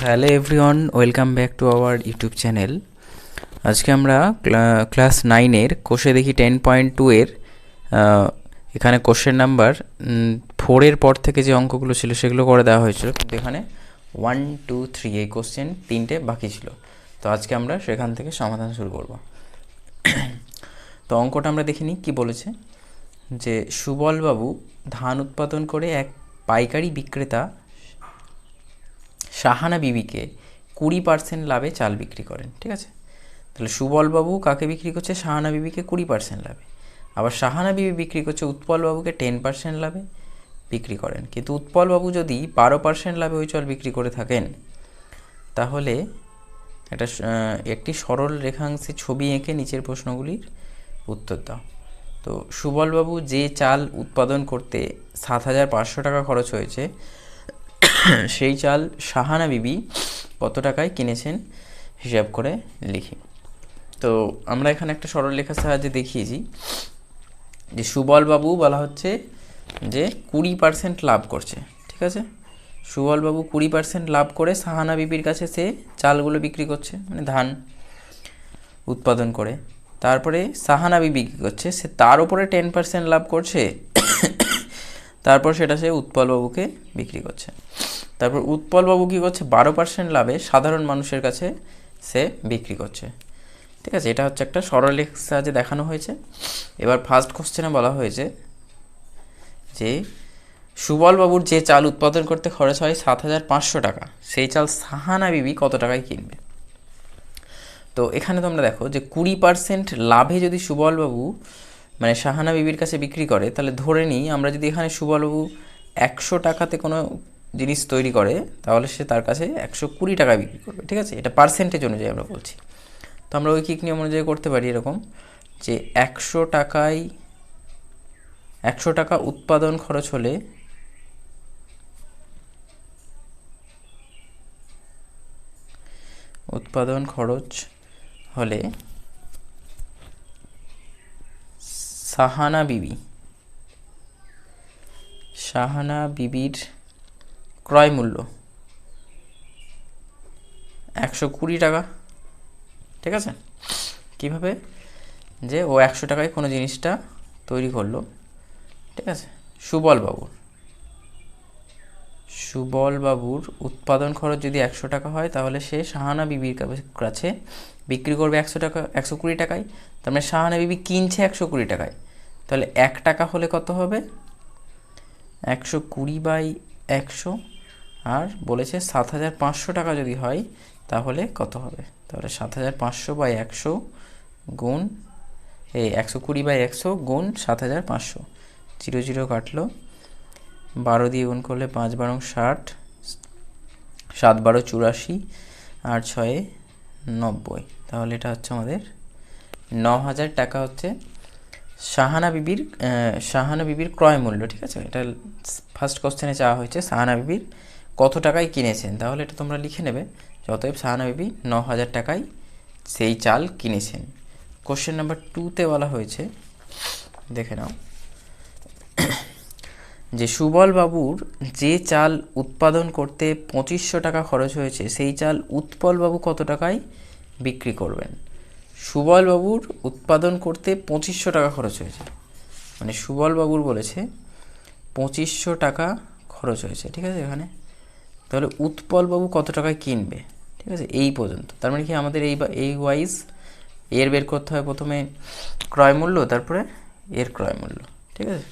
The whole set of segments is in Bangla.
Hello everyone, welcome back to our YouTube channel. আজকে আমরা ক্লাস 9-এর কোষে দেখি 10.2 এর এখানে কোশ্চেন নাম্বার 4-এর পর থেকে যে অঙ্কগুলো ছিল সেগুলো করে দেওয়া হয়েছিল, কিন্তু এখানে 1, 2, 3 এই কোশ্চেন 3টে বাকি ছিল। তো আজকে আমরা সেখান থেকে সমাধান শুরু করব। তো অঙ্কটা আমরা দেখিনি কি বলেছে, যে সুবলবাবু ধান উৎপাদন করে এক পাইকারি বিক্রেতা সাহানা বিবিকে 20% লাভে চাল বিক্রি করেন। ঠিক আছে, তাহলে সুবলবাবু কাকে বিক্রি করছে? সাহানা বিবিকে 20% লাভে। আবার সাহানা বিবি বিক্রি করছে উৎপলবাবুকে 10% লাভে বিক্রি করেন। কিন্তু উৎপলবাবু যদি 12% লাভে ওই চাল বিক্রি করে থাকেন, তাহলে একটি সরল রেখাংশে ছবি এঁকে নিচের প্রশ্নগুলির উত্তর দাও। তো সুবলবাবু যে চাল উৎপাদন করতে 7,500 টাকা খরচ হয়েছে, সেই চাল সাহানা বিবি কত টাকায় কিনেছেন হিসাব করে লিখি। তো আমরা এখানে একটা সরলরেখার সাহায্যে দেখিয়েছি যে সুবলবাবু বলা হচ্ছে যে 20% লাভ করছে। ঠিক আছে, সুবলবাবু 20% লাভ করে সাহানা বিবির কাছে সে চালগুলো বিক্রি করছে, মানে ধান উৎপাদন করে। তারপরে সাহানা বিবি কী করছে? সে তার উপরে 10% লাভ করছে, তারপর সেটা সে উৎপলবাবুকে বিক্রি করছে। তারপর উৎপলবাবু কী করছে? 12% লাভে সাধারণ মানুষের কাছে সে বিক্রি করছে। ঠিক আছে, এটা হচ্ছে একটা সরলরেখার সাহায্যে দেখানো হয়েছে। এবার ফার্স্ট কোশ্চেনে বলা হয়েছে যে সুবলবাবুর যে চাল উৎপাদন করতে খরচ হয় 7,500 টাকা, সেই চাল সাহানা বিবি কত টাকায় কিনবে। তো এখানে তোমরা দেখো যে 20% লাভে যদি সুবলবাবু মানে সাহানা বিবির কাছে বিক্রি করে, তাহলে ধরে নিই আমরা যদি এখানে সুবলবাবু 100 টাকাতে কোনো জিনিস তৈরি করে, তাহলে সে তার কাছে 120 টাকায় বিক্রি করবে। ঠিক আছে, এটা পার্সেন্টেজ অনুযায়ী আমরা বলছি। তো আমরা ঐকিক নিয়ম অনুযায়ী করতে পারি এরকম, যে 100 টাকা উৎপাদন খরচ হলে সাহানা বিবির ক্রয় মূল্য 120 টাকা। ঠিক আছে, কীভাবে? যে ও 100 টাকায় কোনো জিনিসটা তৈরি করলো। ঠিক আছে, সুবলবাবুর উৎপাদন খরচ যদি 100 টাকা হয়, তাহলে সে সাহানা বিবির কাছে বিক্রি করবে 120 টাকায়। তার মানে সাহানা বিবি কিনছে 120 টাকায়। তাহলে 1 টাকা হলে কত হবে? 120/100। আর বলেছে 7,500 টাকা যদি হয় তাহলে কত হবে? তাহলে 7,500/100 গুণ 120/100 গুণ 7,500, 0 0 কাটলো, 12 দিয়ে গুণ করলে 5 12 60, 7 12 84, আর 6 90। তাহলে এটা হচ্ছে আমাদের 9,000 টাকা হচ্ছে সাহানা বিবির ক্রয় মূল্য। ঠিক আছে, এটা ফার্স্ট কোশ্চেনে চাওয়া হয়েছে সাহানা বিবির কত টাকায় কিনেছেন, তাহলে এটা তোমরা লিখে নেবে। অতএব সাহানা বিবি 9,000 টাকায় সেই চাল কিনেছেন। কোশ্চেন নাম্বার 2-তে বলা হয়েছে, দেখে নাও, যে সুবলবাবুর যে চাল উৎপাদন করতে 2,500 টাকা খরচ হয়েছে, সেই চাল উৎপলবাবু কত টাকায় বিক্রি করবেন। সুবলবাবুর উৎপাদন করতে 2,500 টাকা খরচ হয়েছে, মানে সুবলবাবুর বলেছে 2,500 টাকা খরচ হয়েছে। ঠিক আছে, এখানে তাহলে উৎপলবাবু কত টাকায় কিনবে। ঠিক আছে, এই পর্যন্ত। তার মানে কি আমাদের এই ওয়াইজ এর বের করতে হয় প্রথমে ক্রয় মূল্য, তারপরে এর ক্রয় মূল্য। ঠিক আছে,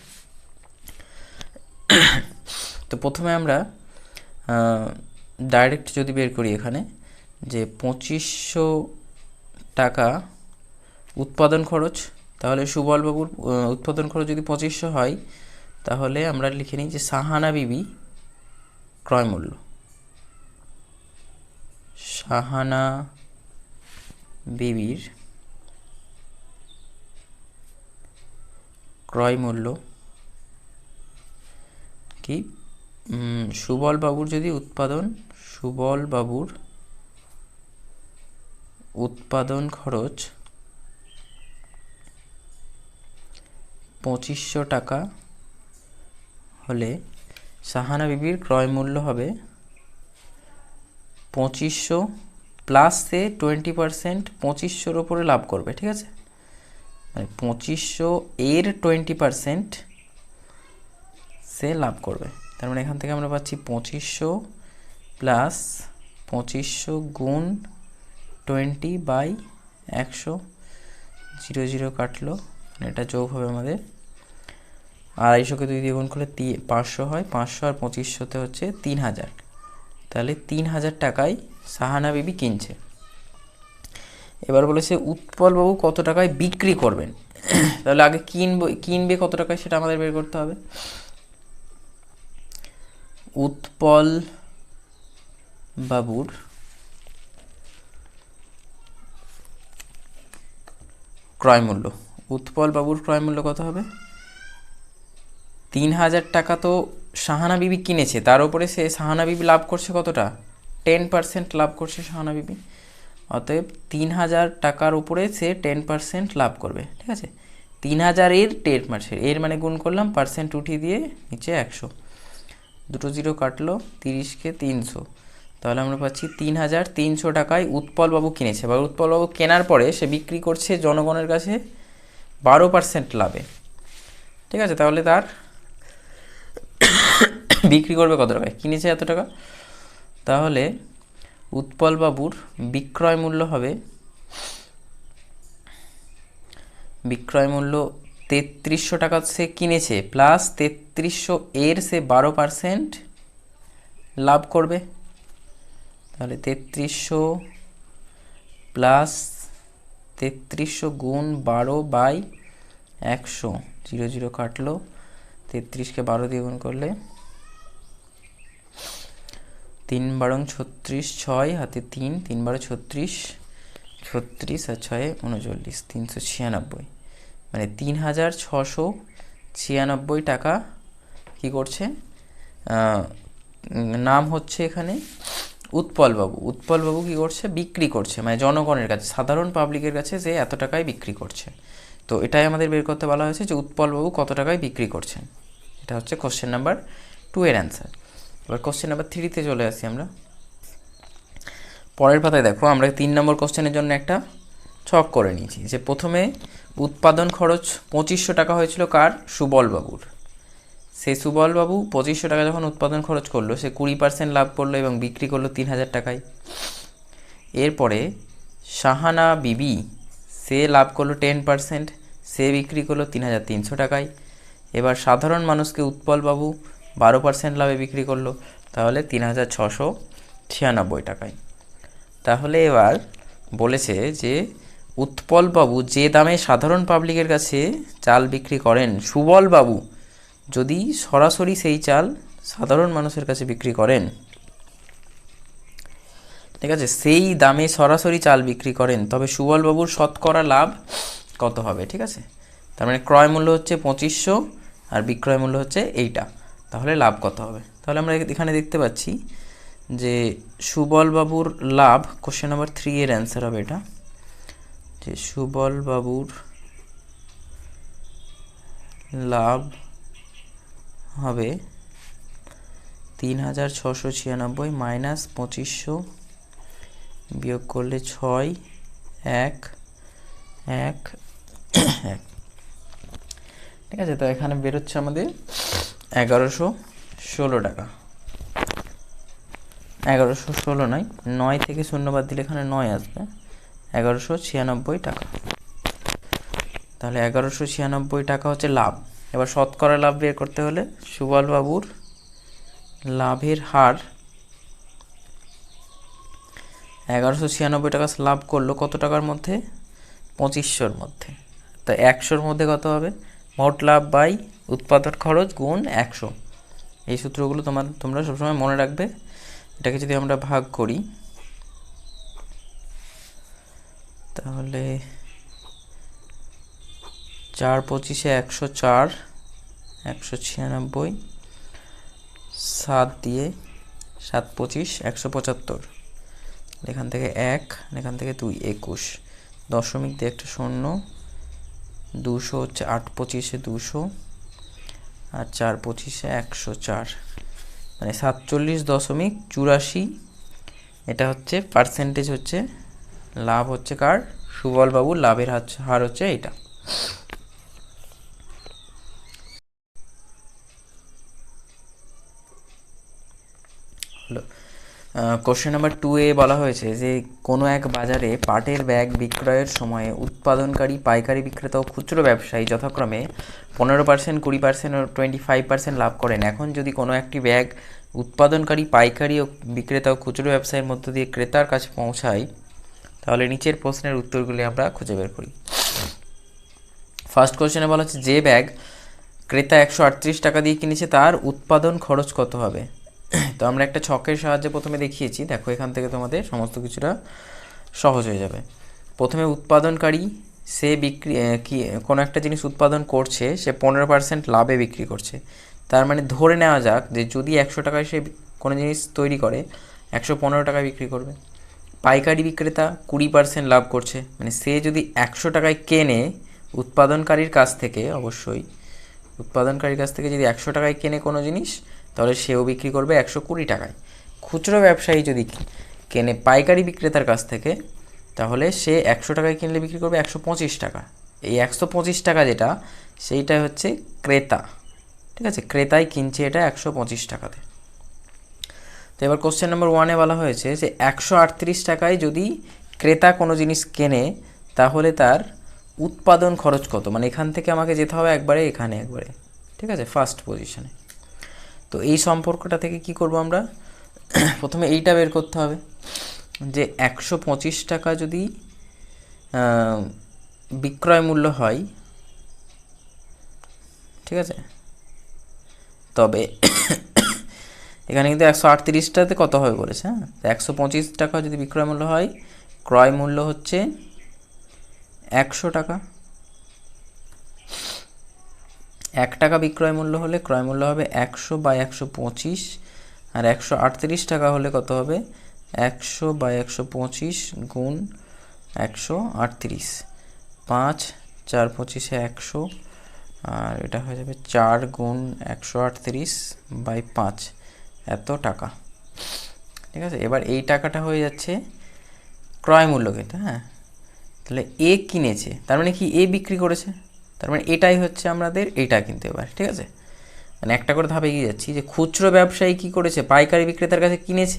তো প্রথমে আমরা ডাইরেক্ট যদি বের করি এখানে, যে 2,500 টাকা উৎপাদন খরচ, তাহলে সুবলবাবুর উৎপাদন খরচ যদি 2,500 হয়, তাহলে আমরা লিখে নিই যে সাহানা বিবি ক্রয় মূল্য, সাহানা বিবির ক্রয় মূল্য কি? সুবলবাবুর উৎপাদন খরচ 2,500 টাকা হলে সাহানা বিবির ক্রয় মূল্য হবে 2500 প্লাস সে 20% 2500-র ওপরে লাভ করবে, ঠিক আছে, মানে 2500 এর 20% সে লাভ করবে। তার মানে এখান থেকে আমরা পাচ্ছি 2500 প্লাস 2500 গুণ 20/100, 0 0 কাটলো, এটা যোগ হবে আমাদের 250-কে 2 দিয়ে গুণ করলে 500 হয়, 500 আর 2500-তে হচ্ছে 3000, তাহলে 3000 টাকায় সাহানা বিবি কিনছে। এবার বলেছে উৎপলবাবু কত টাকায় বিক্রি করবেন, তাহলে আগে কিনবে কত টাকায় সেটা আমাদের বের করতে হবে। উৎপল বাবুর ক্রয় মূল্য, উৎপল বাবুর ক্রয় মূল্য কত হবে, 3000 টাকা তো সাহানা বিবি কিনেছে, তার উপরে সে সাহানা বিবি লাভ করছে কতটা, 10% লাভ করছে সাহানা বিবি, অতএব 3000 টাকার উপরে সে 10% লাভ করবে, ঠিক আছে। 3000 এর 10%, এর মানে গুণ করলাম, পার্সেন্ট উঠিয়ে দিয়ে নিচে 100, দুটো 0 কাটলো, 30-কে 300, তাহলে আমরা পাচ্ছি 3300 টাকায় উৎপলবাবু কিনেছে। এবার উৎপলবাবু কেনার পরে সে বিক্রি করছে জনগণের কাছে 12% লাভে, ঠিক আছে, তাহলে তার বিক্রি করবে কত টাকায়, কিনেছে এত টাকা, তাহলে উৎপলবাবুর বিক্রয় মূল্য হবে, বিক্রয় মূল্য 3300 টাকা সে কিনেছে, প্লাস 3300 এর সে 12% লাভ করবে, তাহলে 3300 প্লাস 3300 গুণ 12/100, 0 0 কাটলো, 33-কে 12 দিয়ে গুণ করলে 3 12 36, 6 হাতে 3, 3 12 36, 36 আর 6 39, 396, মানে 3696 টাকা কি করছে, নাম হচ্ছে এখানে উৎপলবাবু, উৎপলবাবু কি করছে, বিক্রি করছে, মানে জনগণের কাছে, সাধারণ পাবলিকের কাছে যে এত টাকায় বিক্রি করছে। তো এটাই আমাদের বের করতে বলা হয়েছে যে উৎপলবাবু কত টাকায় বিক্রি করছেন, এটা হচ্ছে কোশ্চেন নাম্বার 2 এর অ্যান্সার। এবার কোশ্চেন নাম্বার 3-তে চলে আসি আমরা। পরের পাতায় দেখো আমরা 3 নম্বর কোশ্চেনের জন্য একটা ছক করে নিয়েছি, যে প্রথমে উৎপাদন খরচ 2500 টাকা হয়েছিল কার, সুবলবাবুর, সে সুবলবাবু 2500 টাকা যখন উৎপাদন খরচ করলো, সে 20% লাভ করলো এবং বিক্রি করলো 3000 টাকায়। এরপরে সাহানা বিবি সে লাভ করলো 10%, সে বিক্রি করলো 3300 টাকায়। এবার সাধারণ মানুষকে উৎপলবাবু 12% লাভে বিক্রি করলো, তাহলে 3696 টাকায়। তাহলে এবার বলেছে যে উৎপলবাবু যে দামে সাধারণ পাবলিকের কাছে চাল বিক্রি করেন, সুবলবাবু যদি সরাসরি সেই চাল সাধারণ মানুষের কাছে বিক্রি করেন, ঠিক আছে, সেই দামে সরাসরি চাল বিক্রি করেন, তবে সুবলবাবুর শতকরা লাভ কত হবে, ঠিক আছে। তার মানে ক্রয় মূল্য হচ্ছে 2500 আর বিক্রয় মূল্য হচ্ছে এইটা, তাহলে লাভ কত হবে। তাহলে আমরা এখানে দেখতে পাচ্ছি যে সুবলবাবুর লাভ, কোশ্চেন নাম্বার 3 এর অ্যান্সার হবে এটা, যে সুবলবাবুর লাভ হবে 3696 মাইনাস 2500 বিয়োগ করলে 6 1 1 1, ঠিক আছে। তো এখানে বেরোচ্ছে আমাদের 1116 টাকা, 1116 নয়, 9 থেকে 0 বাদ দিলে এখানে 9 আসবে, 1196 টাকা। তাহলে 1196 টাকা হচ্ছে লাভ। এবার শতকরা লাভ বের করতে হলে সুবলবাবুর লাভের হার, 1196 টাকা লাভ করলো কত টাকার মধ্যে, 2500-র মধ্যে, তো 100-র মধ্যে কত হবে, মোট লাভ বাই উৎপাদন খরচ গুণ 100। এই সূত্রগুলো তোমরা সবসময় মনে রাখবে। এটাকে যদি আমরা ভাগ করি তাহলে 4 25-এ 104, 196, 7 দিয়ে 7 25 175, এখান থেকে 1, এখান থেকে 2 21, দশমিক দিয়ে একটা 0, 200 হচ্ছে 8 25-এ 200 আর 4 25-এ 104, মানে 47.84 এটা হচ্ছে পার্সেন্টেজ, হচ্ছে লাভ হচ্ছে কার, সুবল বাবুর লাভের হার হচ্ছে এইটা। হলো কোশ্চেন নাম্বার 2 বলা হয়েছে যে কোনো এক বাজারে পাটের ব্যাগ বিক্রয়ের সময়ে উৎপাদনকারী, পাইকারি বিক্রেতা ও খুচরো ব্যবসায়ী যথাক্রমে 15%, 20% ও 25% লাভ করেন। এখন যদি কোনো একটি ব্যাগ উৎপাদনকারী, পাইকারি ও বিক্রেতা ও খুচরো ব্যবসায়ীর মধ্য দিয়ে ক্রেতার কাছে পৌঁছায়, তাহলে নিচের প্রশ্নের উত্তরগুলি আমরা খুঁজে বের করি। ফার্স্ট কোশ্চেনে বলা হচ্ছে যে ব্যাগ ক্রেতা 138 টাকা দিয়ে কিনেছে তার উৎপাদন খরচ কত হবে। তো আমরা একটা ছকের সাহায্যে প্রথমে দেখিয়েছি, দেখো এখান থেকে তোমাদের সমস্ত কিছুটা সহজ হয়ে যাবে। প্রথমে উৎপাদনকারী, সে কি কোনো একটা জিনিস উৎপাদন করছে, সে 15% লাভে বিক্রি করছে। তার মানে ধরে নেওয়া যাক যে যদি 100 টাকায় সে কোনো জিনিস তৈরি করে, 115 টাকায় বিক্রি করবে। পাইকারি বিক্রেতা 20% লাভ করছে, মানে সে যদি 100 টাকায় কেনে উৎপাদনকারীর কাছ থেকে, অবশ্যই উৎপাদনকারীর কাছ থেকে যদি 100 টাকায় কেনে কোনো জিনিস, তাহলে সেও বিক্রি করবে 120 টাকায়। খুচরো ব্যবসায়ী যদি কেনে পাইকারি বিক্রেতার কাছ থেকে, তাহলে সে 100 টাকায় কিনলে বিক্রি করবে 125 টাকা। এই 125 টাকা যেটা, সেইটাই হচ্ছে ক্রেতা, ঠিক আছে, ক্রেতাই কিনছে এটা 125 টাকাতে। তো এবার কোশ্চেন নাম্বার 1 বলা হয়েছে যে 138 টাকায় যদি ক্রেতা কোনো জিনিস কেনে, তাহলে তার উৎপাদন খরচ কত। মানে এখান থেকে আমাকে যেতে হবে একবারে এখানে একবারে, ঠিক আছে, ফার্স্ট পজিশনে। তো এই সম্পর্কটা থেকে কি করব আমরা, প্রথমে এইটা বের করতে হবে যে 125 টাকা যদি বিক্রয় মূল্য হয়, ঠিক আছে, তবে এখানে কিন্তু 138টাতে কত হবে বলেছে, হ্যাঁ, 125 টাকা যদি বিক্রয় মূল্য হয়, ক্রয় মূল্য হচ্ছে 100 টাকা। 1 টাকা বিক্রয় মূল্য হলে ক্রয় মূল্য হবে 100/125, আর 138 টাকা হলে কত হবে, 100/125 গুণ 138, 5 4 25 100, আর এটা হয়ে যাবে 4 গুণ 138/5, এত টাকা, ঠিক আছে। এবার এই টাকাটা হয়ে যাচ্ছে ক্রয় মূল্য কিন্তু, হ্যাঁ, তাহলে এ কিনেছে, তার মানে কি এ বিক্রি করেছে, তার মানে এটাই হচ্ছে আমাদের এইটা কিন্তু এবার, ঠিক আছে। মানে একটা করে ধাপে এগিয়ে যাচ্ছি যে খুচরো ব্যবসায়ী কি করেছে, পাইকারি বিক্রেতার কাছে কিনেছে,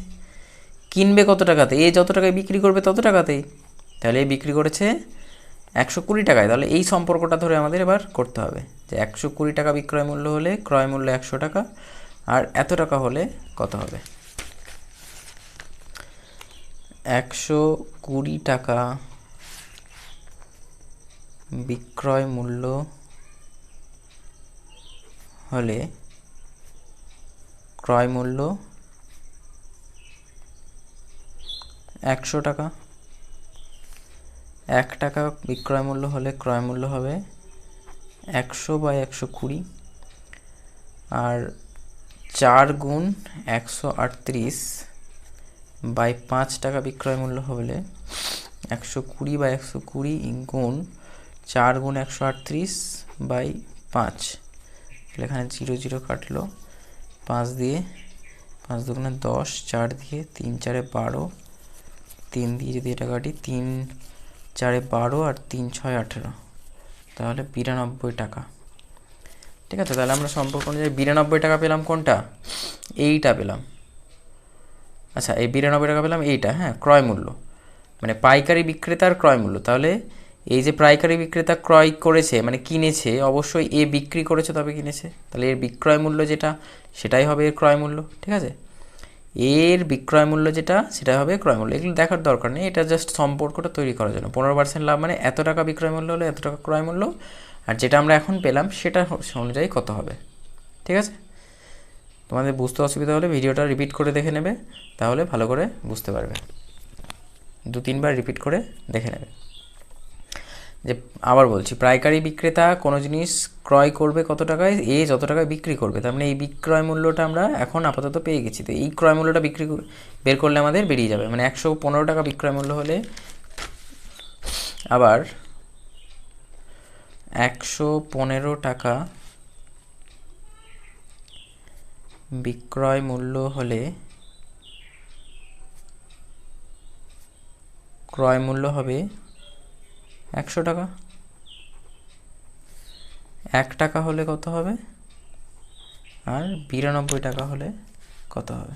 কিনবে কত টাকাতে, এ যত টাকায় বিক্রি করবে তত টাকাতেই, তাহলে এ বিক্রি করেছে 120 টাকায়। তাহলে এই সম্পর্কটা ধরে আমাদের এবার করতে হবে যে 120 টাকা বিক্রয় মূল্য হলে ক্রয় মূল্য 100 টাকা, আর এত টাকা হলে কত হবে। 120 টাকা বিক্রয় মূল্য হলে ক্রয় মূল্য 100 টাকা। 1 টাকা বিক্রয় মূল্য হলে ক্রয় মূল্য হবে 100/120, আর 4 গুণ 138/5 টাকা বিক্রয় মূল্য হলে 120/120 গুণ 4 গুণ 138/5, এখানে 0 0 কাটলো, 5 দিয়ে 5 দুগুণে 10, 4 দিয়ে 3 4 12, 3 দিয়ে যদি এটা কাটি 3 4 12, আর 3 6 18, তাহলে 92 টাকা, ঠিক আছে। তাহলে আমরা সম্পর্ক অনুযায়ী 92 টাকা পেলাম, কোনটা, এইটা পেলাম। আচ্ছা, এই 92 টাকা পেলাম এইটা, হ্যাঁ, ক্রয় মূল্য, মানে পাইকারি বিক্রেতার ক্রয় মূল্য। তাহলে এই যে পাইকারি বিক্রেতা ক্রয় করেছে মানে কিনেছে, অবশ্যই এ বিক্রি করেছে তবে কিনেছে, তাহলে এর বিক্রয় মূল্য যেটা সেটাই হবে এর ক্রয় মূল্য, ঠিক আছে। এর বিক্রয় মূল্য যেটা সেটাই হবে ক্রয় মূল্য। এগুলো দেখার দরকার নেই, এটা জাস্ট সম্পর্কটা তৈরি করার জন্য। 15% লাভ মানে এত টাকা বিক্রয় মূল্য হলে এত টাকা ক্রয় মূল্য, আর যেটা আমরা এখন পেলাম সেটা অনুযায়ী কত হবে, ঠিক আছে। তোমাদের বুঝতে অসুবিধা হলে ভিডিওটা রিপিট করে দেখে নেবে, তাহলে ভালো করে বুঝতে পারবে। 2-3 বার রিপিট করে দেখে নেবে। যে আবার বলছি, পাইকারি বিক্রেতা কোনো জিনিস ক্রয় করবে কত টাকায়, এ যত টাকায় বিক্রি করবে, তার মানে এই বিক্রয় মূল্যটা আমরা এখন আপাতত পেয়ে গেছি। তো এই ক্রয় মূল্যটা বের করলে আমাদের বেরিয়ে যাবে, মানে 115 টাকা বিক্রয় মূল্য হলে, আবার 115 টাকা বিক্রয় মূল্য হলে ক্রয় মূল্য হবে 100 টাকা। 1 টাকা হলে কত হবে, আর 92 টাকা হলে কত হবে?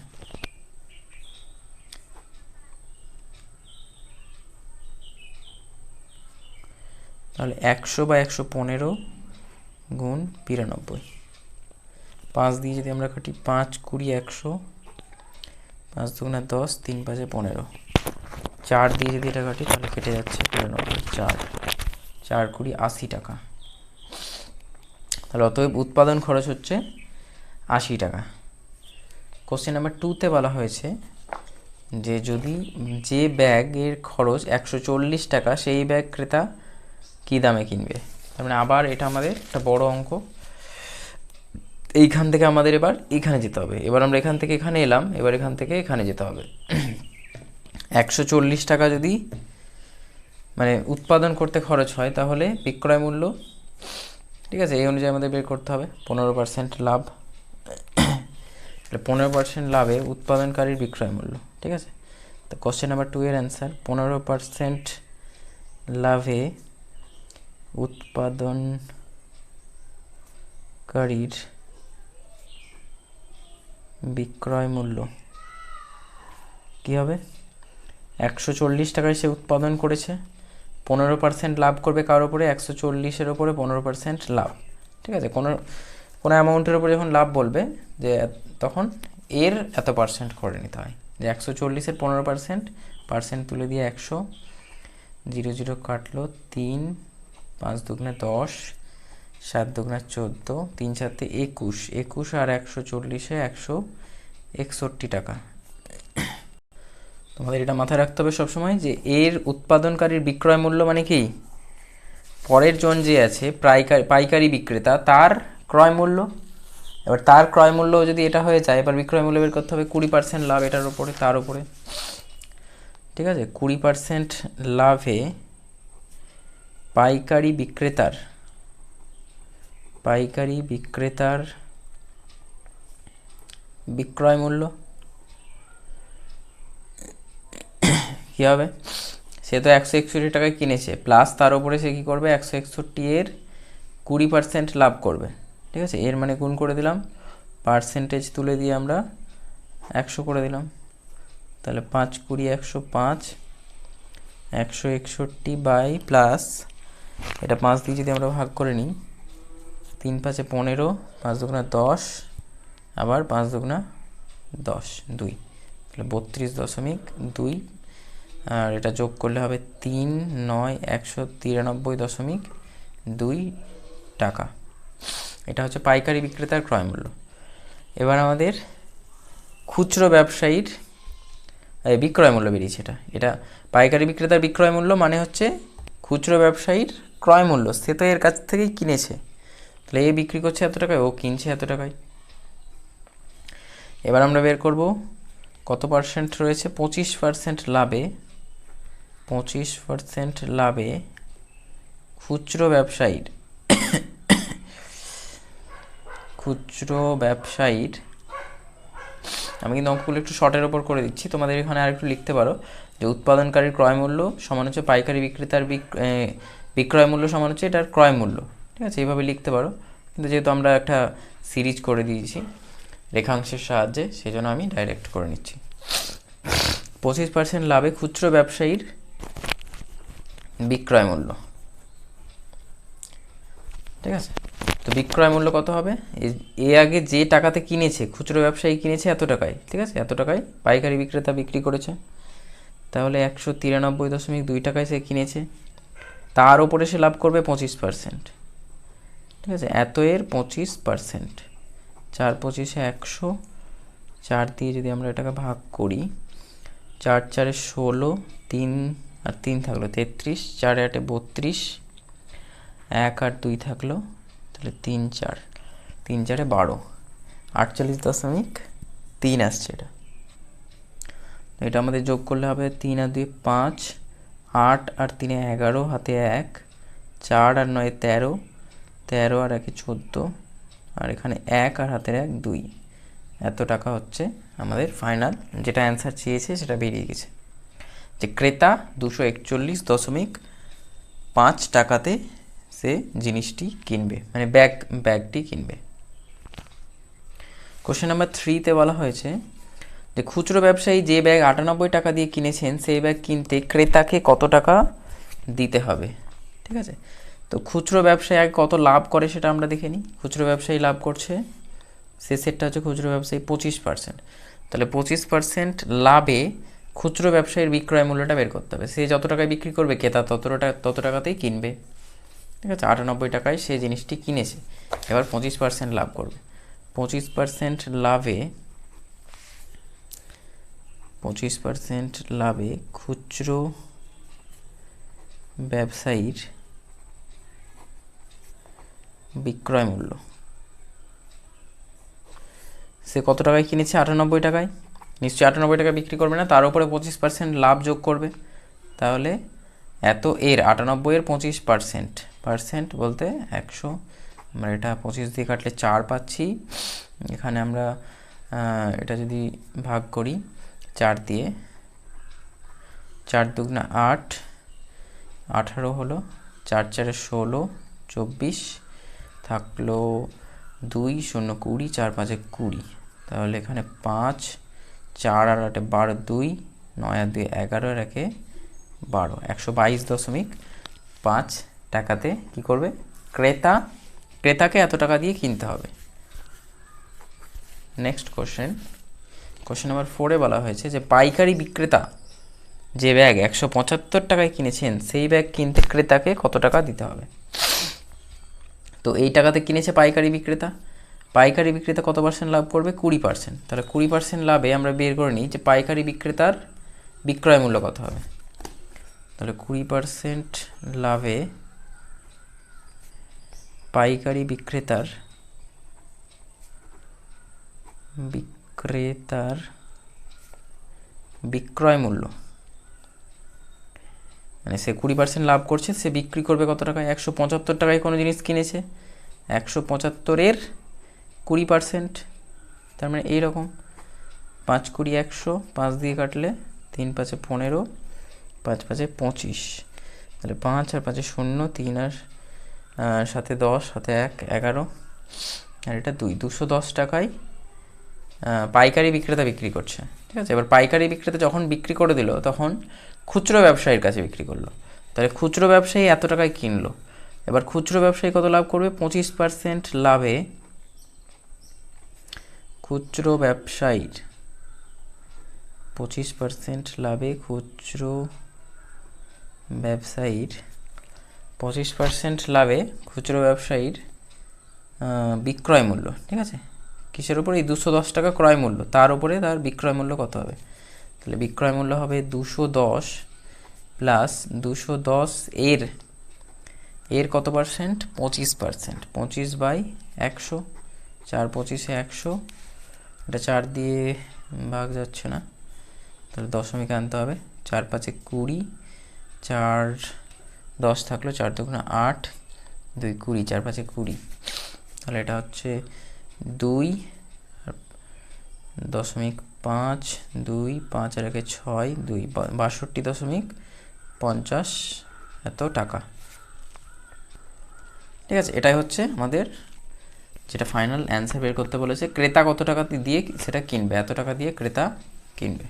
তাহলে 100 বা 115 গুণ 92, 5 দিয়ে যদি আমরা কাটি 5 20 100, 5 দুগুণে 10, 3 5 15, 4 দিয়ে যদি এটা কাটি তাহলে কেটে যাচ্ছে 92, 4 20 80 টাকা। তাহলে অতএব উৎপাদন খরচ হচ্ছে 80 টাকা। কোশ্চেন নাম্বার 2তে বলা হয়েছে যে যদি যে ব্যাগের খরচ 140 টাকা সেই ব্যাগ ক্রেতা কী দামে কিনবে। তার মানে আবার এটা আমাদের একটা বড় অঙ্ক। এইখান থেকে আমাদের এবার এখানে যেতে হবে। এবার আমরা এখান থেকে এখানে এলাম, এবার এখান থেকে এখানে যেতে হবে। 140 টাকা যদি মানে উৎপাদন করতে খরচ হয় তাহলে বিক্রয় মূল্য, ঠিক আছে, এই অনুযায়ী আমাদের বের করতে হবে 15% লাভ। 15% লাভে উৎপাদনকারীর বিক্রয় মূল্য, ঠিক আছে। তো কোশ্চেন নাম্বার 2 এর অ্যান্সার 15% লাভে উৎপাদনকারীর বিক্রয় মূল্য কী হবে? 140 টাকায় সে উৎপাদন করেছে, 15% লাভ করবে কার ওপরে? 140-এর ওপরে 15% লাভ, ঠিক আছে। কোনো অ্যামাউন্টের ওপরে যখন লাভ বলবে যে তখন এর এত পার্সেন্ট করে নিতে হয়। যে 140-এর 15%, পার্সেন্ট তুলে দিয়ে 100, 0 0 কাটলো 3, 5 দুগুণে 10, 7 দুগুণে 14, 3 7 21, 21 আর 140-এ 161 টাকা। তোমাদের এটা মাথায় রাখতে হবে সবসময় যে এর উৎপাদনকারীর বিক্রয় মূল্য মানে কি, পরের জন যে আছে পাইকারি বিক্রেতা তার ক্রয় মূল্য। এবার তার ক্রয় মূল্য যদি এটা হয়ে যায়, এবার বিক্রয় মূল্য বের করতে হবে 20% লাভ এটার উপরে, তার উপরে, ঠিক আছে। 20% লাভে পাইকারি বিক্রেতার বিক্রয় মূল্য কী হবে? সে তো 161 টাকায় কিনেছে, প্লাস তার উপরে সে কী করবে, 161-এর 20% লাভ করবে, ঠিক আছে। এর মানে গুণ করে দিলাম, পার্সেন্টেজ তুলে দিয়ে আমরা 100 করে দিলাম। তাহলে 5 20 105, 161 বাই প্লাস এটা 5 দিয়ে যদি আমরা ভাগ করে নিই, 3 5 15, 5 দুগুণা 10, আবার 5 দুগুণা 10, 2, তাহলে 32.2, আর এটা যোগ করলে হবে 3 9 193.2 টাকা। এটা হচ্ছে পাইকারি বিক্রেতার ক্রয় মূল্য। এবার আমাদের খুচরো ব্যবসায়ীর বিক্রয় মূল্য বেরিয়েছে। এটা পাইকারি বিক্রেতার বিক্রয় মূল্য মানে হচ্ছে খুচরো ব্যবসায়ীর ক্রয় মূল্য, সে তো এর কাছ থেকেই কিনেছে, তাহলে এ বিক্রি করছে এত টাকায়, ও কিনছে এত টাকায়। এবার আমরা বের করব কত পার্সেন্ট রয়েছে, 25% লাভে, 25% লাভে খুচরো ব্যবসায়ীর আমি কিন্তু অঙ্কগুলো একটু শর্টের ওপর করে দিচ্ছি, তোমাদের এখানে আর একটু লিখতে পারো যে উৎপাদনকারীর ক্রয় মূল্য সমান হচ্ছে পাইকারি বিক্রেতার বিক্রয় মূল্য সমান হচ্ছে এটার ক্রয় মূল্য, ঠিক আছে, এইভাবে লিখতে পারো। কিন্তু যেহেতু আমরা একটা সিরিজ করে দিয়েছি রেখাংশের সাহায্যে, সেই জন্য আমি ডাইরেক্ট করে নিচ্ছি। 25% লাভে খুচরো ব্যবসায়ীর বিক্রয় মূল্য, ঠিক আছে। তো বিক্রয় মূল্য কত হবে, এ আগে যে টাকাতে কিনেছে, খুচরো ব্যবসায়ী কিনেছে এত টাকায়, ঠিক আছে, এত টাকায় পাইকারি বিক্রেতা বিক্রি করেছে, তাহলে 193.2 টাকায় সে কিনেছে, তার ওপরে সে লাভ করবে 25%, ঠিক আছে। এত এর 25%, 4 25 100, 4 দিয়ে যদি আমরা এটাকে ভাগ করি, 4 4 16, 3 আর 3 থাকলো 33, 4 8 32, 1 আর 2 থাকলো, তাহলে 3 4 12, 48.3 আসছে এটা। এটা আমাদের যোগ করলে হবে 3 আর 2 5, 8 আর 3 11, হাতে 1, 4 আর 9 13, 13 আর 1 14, আর এখানে 1 আর হাতের 1 2, এত টাকা হচ্ছে আমাদের ফাইনাল যেটা অ্যান্সার চেয়েছে সেটা বেরিয়ে গেছে। যে ক্রেতা 241.5 টাকাতে সে জিনিসটি কিনবে, মানে ব্যাগটি কিনবে। কোশ্চেন নাম্বার 3-তে বলা হয়েছে যে খুচরো ব্যবসায়ী যে ব্যাগ 98 টাকা দিয়ে কিনেছেন সেই ব্যাগ কিনতে ক্রেতাকে কত টাকা দিতে হবে। ঠিক আছে, তো খুচরো ব্যবসায়ী আগে কত লাভ করে সেটা আমরা দেখে নিই। খুচরো ব্যবসায়ী লাভ করছে, শেষেরটা হচ্ছে খুচরো ব্যবসায়ী 25%। তাহলে 25% লাভে খুচরো ব্যবসায়ীর বিক্রয় মূল্যটা বের করতে হবে। সে যত টাকায় বিক্রি করবে ক্রেতা তত টাকাতেই কিনবে। ঠিক আছে, 98 টাকায় সে জিনিসটি কিনেছে, এবার 25% লাভ করবে। 25% লাভে খুচরো ব্যবসায়ীর বিক্রয় মূল্য, সে কত টাকায় কিনেছে? 98 টাকায়। নিশ্চয়ই 98 টাকায় বিক্রি করবে না, তার উপরে 25% লাভ যোগ করবে। তাহলে এত এর 98-এর 25% বলতে 100, আমরা এটা 25 দিয়ে কাটলে 4 পাচ্ছি। এখানে আমরা এটা যদি ভাগ করি 4 দিয়ে, 4 দুগুণা 8, 18 হলো, 4 4-এ 16, 24 থাকলো 2, 0 20, 4 5-এ 20। তাহলে এখানে 5, 4 আর 8-এ 12, 2, 9 আর 2 11, আর 1-এ 12, 122.5 টাকাতে কি করবে? ক্রেতাকে এত টাকা দিয়ে কিনতে হবে। নেক্সট কোশ্চেন নাম্বার 4-এ বলা হয়েছে যে পাইকারি বিক্রেতা যে ব্যাগ 175 টাকায় কিনেছেন সেই ব্যাগ কিনতে ক্রেতাকে কত টাকা দিতে হবে। তো এই টাকাতে কিনেছে পাইকারি বিক্রেতা কত পার্সেন্ট লাভ করবে? 20%। তাহলে 20% লাভে আমরা বের করে নিই যে পাইকারি বিক্রেতার বিক্রয় মূল্য কত হবে। তাহলে 20% লাভে পাইকারি বিক্রেতার বিক্রয় মূল্য, মানে সে 20% লাভ করছে, সে বিক্রি করবে কত টাকায়? 175 টাকায় কোনো জিনিস কিনেছে, 175-এর 20%, তার মানে এইরকম 5 20 100, 5 দিয়ে কাটলে 3 5-এ 15, 5 5-এ 25, তাহলে 5 আর 5-এ 0, 3 আর 7-এ 10, 7-এ 1 11, আর এটা 210 টাকায় পাইকারি বিক্রেতা বিক্রি করছে। ঠিক আছে, এবার পাইকারি বিক্রেতা যখন বিক্রি করে দিল তখন খুচরো ব্যবসায়ীর কাছে বিক্রি করলো, তাহলে খুচরো ব্যবসায়ী এত টাকায় কিনলো। এবার খুচরো ব্যবসায়ী কত লাভ করবে? 25% লাভে খুচরো ব্যবসায়ীর 25% লাভে খুচরো ব্যবসায়ীর বিক্রয় মূল্য। ঠিক আছে, কিসের উপরে? এই 210 টাকা ক্রয় মূল্য, তার উপরে তার বিক্রয় মূল্য কত হবে? তাহলে বিক্রয় মূল্য হবে 210 প্লাস 210 এর কত পার্সেন্ট? 25%। 25/100, 4 25-এ 100, এটা 4 দিয়ে ভাগ যাচ্ছে না, তাহলে দশমিক আনতে হবে। 4 5-এ 20, 4 10 থাকলো, 4 দুগুণা 8, 2 20, 4 5-এ 20, তাহলে এটা হচ্ছে 2.5, 2 5 আর 1-এ 6, 2 62.50 এত টাকা। ঠিক আছে, এটাই হচ্ছে আমাদের যেটা ফাইনাল অ্যান্সার বের করতে বলেছে। ক্রেতা কত টাকা দিয়ে সেটা কিনবে, এত টাকা দিয়ে ক্রেতা কিনবে।